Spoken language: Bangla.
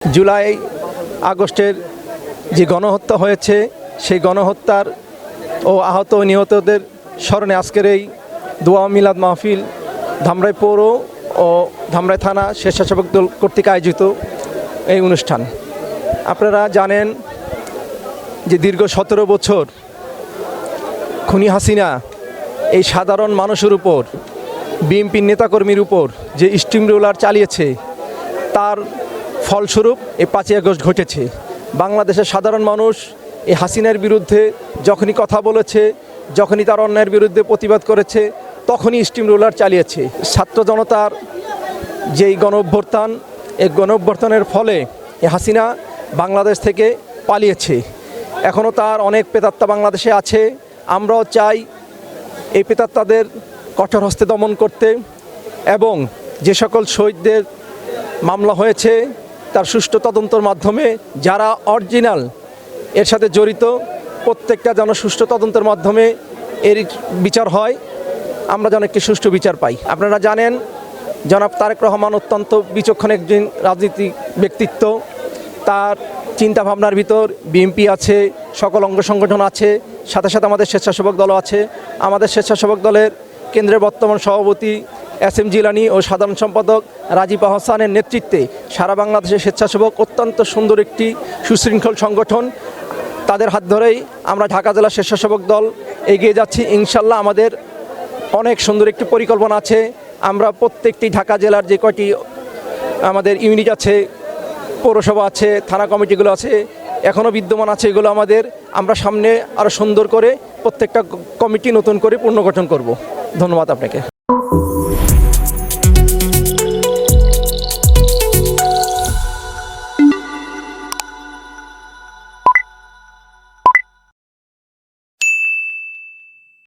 জুলাই আগস্টের যে গণহত্যা হয়েছে সেই গণহত্যার ও আহত ও নিহতদের স্মরণে আজকের এই দোয়া মিলাদ মাহফিল ধামরাই পৌর ও ধামরাই থানা স্বেচ্ছাসেবক দল কর্তৃক আয়োজিত এই অনুষ্ঠান। আপনারা জানেন যে দীর্ঘ 17 বছর খুনি হাসিনা এই সাধারণ মানুষের উপর, বিএনপির নেতাকর্মীর উপর যে স্টিম রোলার চালিয়েছে, তার ফলস্বরূপ এই 5ই আগস্ট ঘটেছে। বাংলাদেশের সাধারণ মানুষ এই হাসিনার বিরুদ্ধে যখনই কথা বলেছে, যখনই তার অন্যায়ের বিরুদ্ধে প্রতিবাদ করেছে, তখনই স্টিম রোলার চালিয়েছে। ছাত্র জনতার যেই গণ অভ্যুত্থান, এই গণ অভ্যুত্থানের ফলে এই হাসিনা বাংলাদেশ থেকে পালিয়েছে। এখনও তার অনেক প্রেতাত্মা বাংলাদেশে আছে। আমরাও চাই এই প্রেতাত্মাদের কঠোর হস্তে দমন করতে এবং যে সকল শহীদদের মামলা হয়েছে তার সুষ্ঠু তদন্তের মাধ্যমে যারা অরিজিনাল এর সাথে জড়িত, প্রত্যেকটা যেন সুষ্ঠু তদন্তের মাধ্যমে এর বিচার হয়, আমরা যেন একটি সুষ্ঠু বিচার পাই। আপনারা জানেন জনাব তারেক রহমান অত্যন্ত বিচক্ষণ একজন রাজনীতিক ব্যক্তিত্ব। তার চিন্তাভাবনার ভিতর বিএনপি আছে, সকল অঙ্গ সংগঠন আছে, সাথে সাথে আমাদের স্বেচ্ছাসেবক দলও আছে। আমাদের স্বেচ্ছাসেবক দলের কেন্দ্রের বর্তমান সভাপতি এস.এম. জিলানী ও সাধারণ সম্পাদক রাজীব আহসানের নেতৃত্বে সারা বাংলাদেশের স্বেচ্ছাসেবক অত্যন্ত সুন্দর একটি সুশৃঙ্খল সংগঠন। তাদের হাত ধরেই আমরা ঢাকা জেলা স্বেচ্ছাসেবক দল এগিয়ে যাচ্ছি। ইনশাল্লাহ আমাদের অনেক সুন্দর একটি পরিকল্পনা আছে। আমরা প্রত্যেকটি ঢাকা জেলার যে কয়টি আমাদের ইউনিট আছে, পৌরসভা আছে, থানা কমিটিগুলো আছে, এখনও বিদ্যমান আছে, এগুলো আমরা সামনে আরও সুন্দর করে প্রত্যেকটা কমিটি নতুন করে পুনর্গঠন করব। ধন্যবাদ আপনাকে।